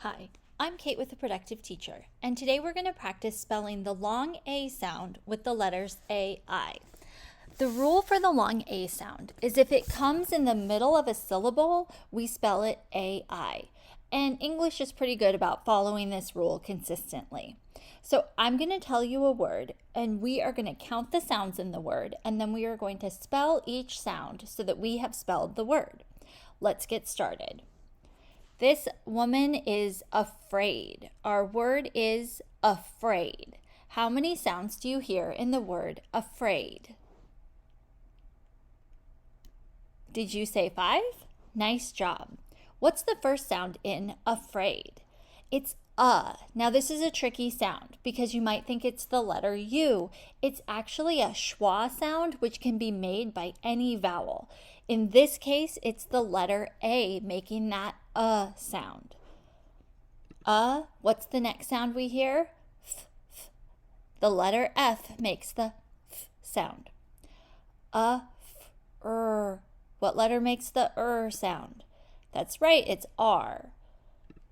Hi, I'm Kate with The Productive Teacher, and today we're going to practice spelling the long A sound with the letters A-I. The rule for the long A sound is if it comes in the middle of a syllable, we spell it A-I. And English is pretty good about following this rule consistently. So I'm going to tell you a word, and we are going to count the sounds in the word, and then we are going to spell each sound so that we have spelled the word. Let's get started. This woman is afraid. Our word is afraid. How many sounds do you hear in the word afraid? Did you say 5? Nice job. What's the first sound in afraid? It's Now this is a tricky sound because you might think it's the letter U. It's actually a schwa sound which can be made by any vowel. In this case, it's the letter A making that sound. What's the next sound we hear? F, f. The letter F makes the F sound. What letter makes the sound? That's right, it's R.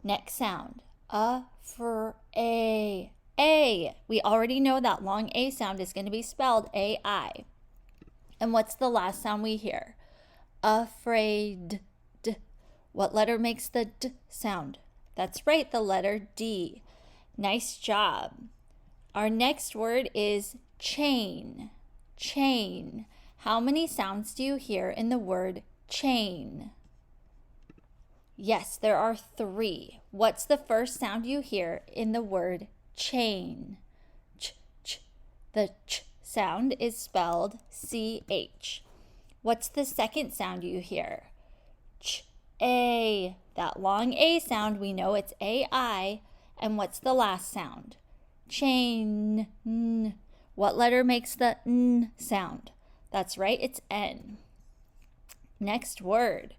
Next sound. A. We already know that long A sound is going to be spelled A-I. And what's the last sound we hear? Afraid. What letter makes the D sound? That's right, the letter D. Nice job. Our next word is chain. Chain. How many sounds do you hear in the word chain? Yes, there are 3. What's the first sound you hear in the word chain? Ch, ch. The ch sound is spelled C-H. What's the second sound you hear? Ch-A. That long A sound, we know it's A-I. And what's the last sound? Chain. N. What letter makes the N sound? That's right, it's N. Next word.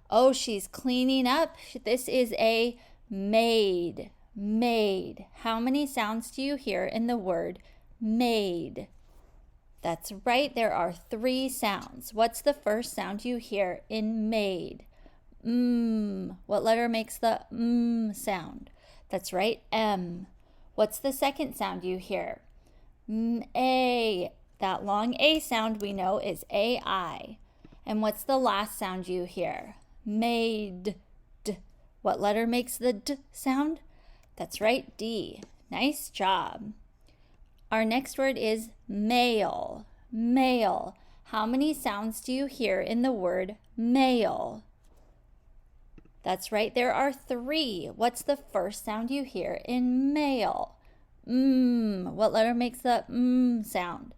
Oh, she's cleaning up. This is a maid. Maid. How many sounds do you hear in the word maid? That's right, there are 3 sounds. What's the first sound you hear in maid? What letter makes the sound? That's right, M. What's the second sound you hear? A. That long A sound we know is A-I. And what's the last sound you hear? Maid. D. What letter makes the D sound? That's right, D. Nice job. Our next word is male. Male. How many sounds do you hear in the word male? That's right, there are 3. What's the first sound you hear in male? What letter makes the sound?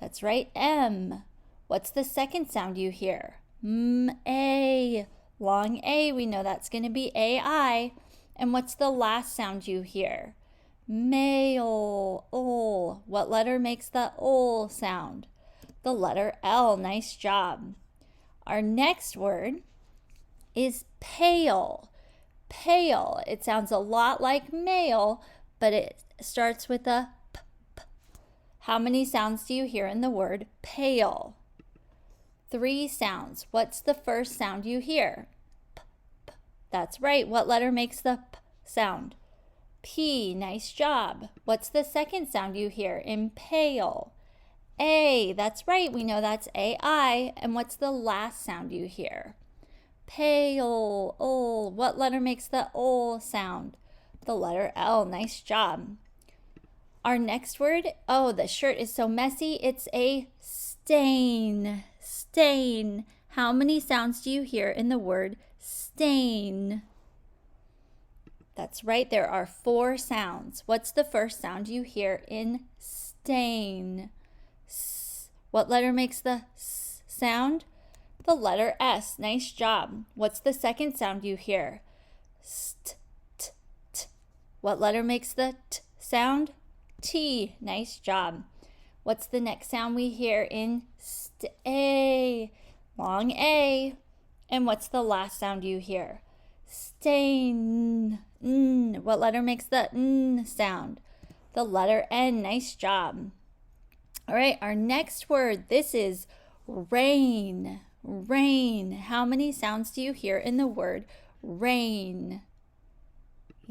That's right, M. What's the second sound you hear? A. Long A, we know that's going to be A-I. And what's the last sound you hear? Male. Ol. What letter makes the ol sound? The letter L. Nice job. Our next word is pale. Pale. It sounds a lot like male, but it starts with a p. How many sounds do you hear in the word pale? 3 sounds. What's the first sound you hear? P, p. That's right. What letter makes the p sound? P. Nice job. What's the second sound you hear in pale? A. That's right. We know that's A-I. And what's the last sound you hear? Pale. Ol. What letter makes the ol sound? The letter L. Nice job. Our next word, the shirt is so messy. It's a stain. Stain. How many sounds do you hear in the word stain? That's right, there are 4 sounds. What's the first sound you hear in stain? S. What letter makes the S sound? The letter S. Nice job. What's the second sound you hear? St, t, t. What letter makes the T sound? T. Nice job. What's the next sound we hear in stay? Long A. And what's the last sound you hear? Stain. What letter makes the N sound? The letter N. Nice job. All right, our next word, this is rain. Rain. How many sounds do you hear in the word rain?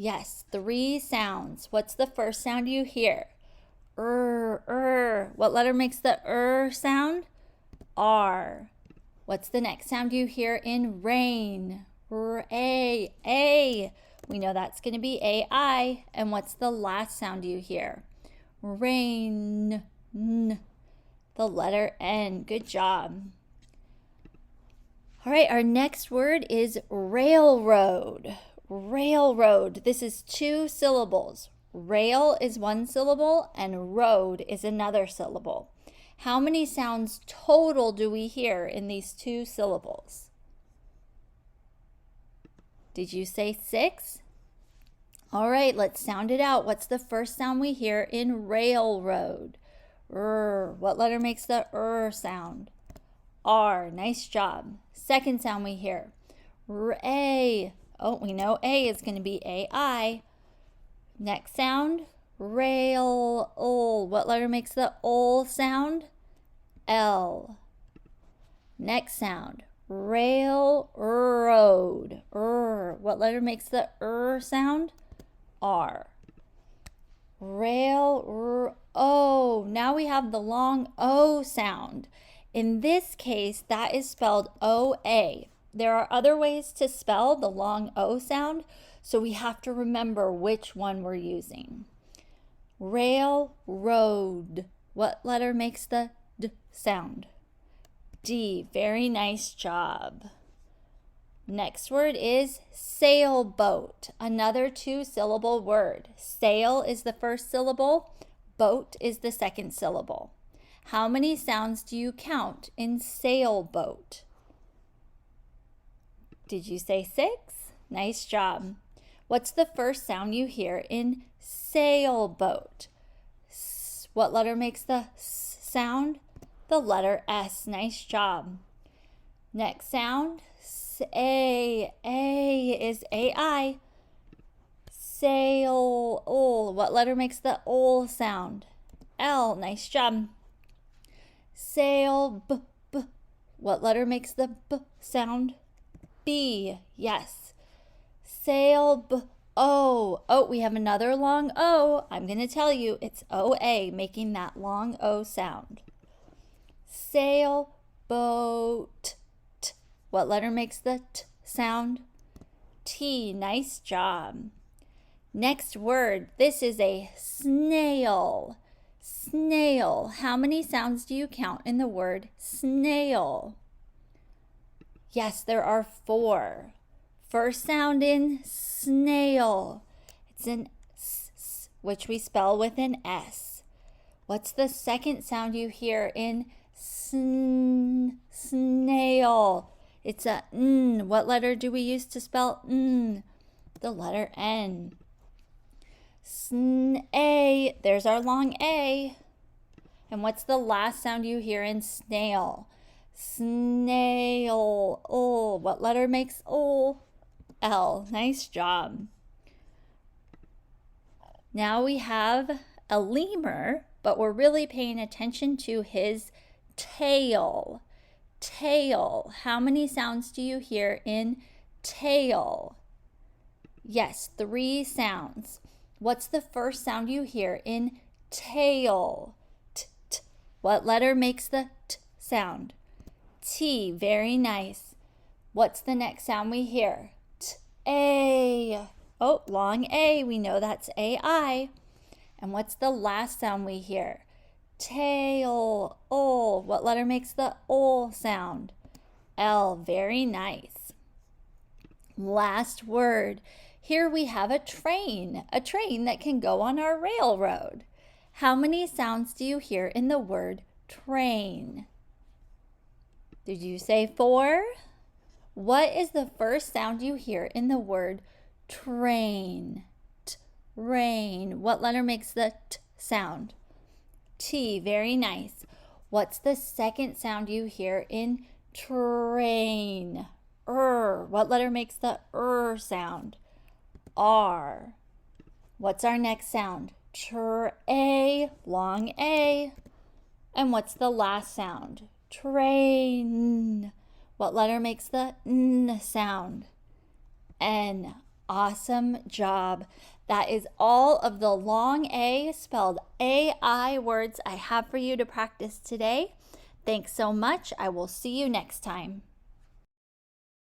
Yes, 3 sounds. What's the first sound you hear? What letter makes the sound? R. What's the next sound you hear in rain? A. We know that's going to be AI. And what's the last sound you hear? Rain. N. The letter N. Good job. All right, our next word is railroad. Railroad. This is 2 syllables. Rail is 1 syllable and road is another syllable. How many sounds total do we hear in these 2 syllables? Did you say 6? All right, let's sound it out. What's the first sound we hear in railroad? What letter makes the sound? R. Nice job. Second sound we hear. A. Oh, we know A is going to be AI. Next sound. Rail. What letter makes the sound? L. Next sound. Railroad. What letter makes the sound? R. Now we have the long O sound. In this case, that is spelled OA. There are other ways to spell the long O sound, so we have to remember which one we're using. Railroad. What letter makes the D sound? D. Very nice job. Next word is sailboat. Another 2-syllable word. Sail is the first syllable. Boat is the second syllable. How many sounds do you count in sailboat? Did you say 6? Nice job. What's the first sound you hear in sailboat? What letter makes the sound? The letter S. Nice job. Next sound, A. A is AI. Sail. What letter makes the sound? L. Nice job. Sail. B. What letter makes the B sound? B. Yes. Sail. We have another long O. I'm going to tell you it's OA, making that long O sound. Sailboat. What letter makes the T sound? T. Nice job. Next word. This is a snail. Snail. How many sounds do you count in the word snail? Yes, there are 4. First sound in snail. It's an S, which we spell with an S. What's the second sound you hear in snail? It's a N. What letter do we use to spell N? The letter N. A. There's our long A. And what's the last sound you hear in snail? Snail. What letter makes L? Nice job. Now we have a lemur, but we're really paying attention to his tail. Tail. How many sounds do you hear in tail? Yes, 3 sounds. What's the first sound you hear in tail? T. What letter makes the T sound? T. Very nice. What's the next sound we hear? A. Long A. We know that's AI. And what's the last sound we hear? Tail. What letter makes the sound? L. Very nice. Last word. Here we have a train that can go on our railroad. How many sounds do you hear in the word train? Did you say 4? What is the first sound you hear in the word train? Rain. What letter makes the T sound? T. Very nice. What's the second sound you hear in train? What letter makes the sound? R. What's our next sound? A. Long A. And what's the last sound? Train. What letter makes the N sound? N. Awesome job. That is all of the long A spelled AI words I have for you to practice today. Thanks so much. I will see you next time.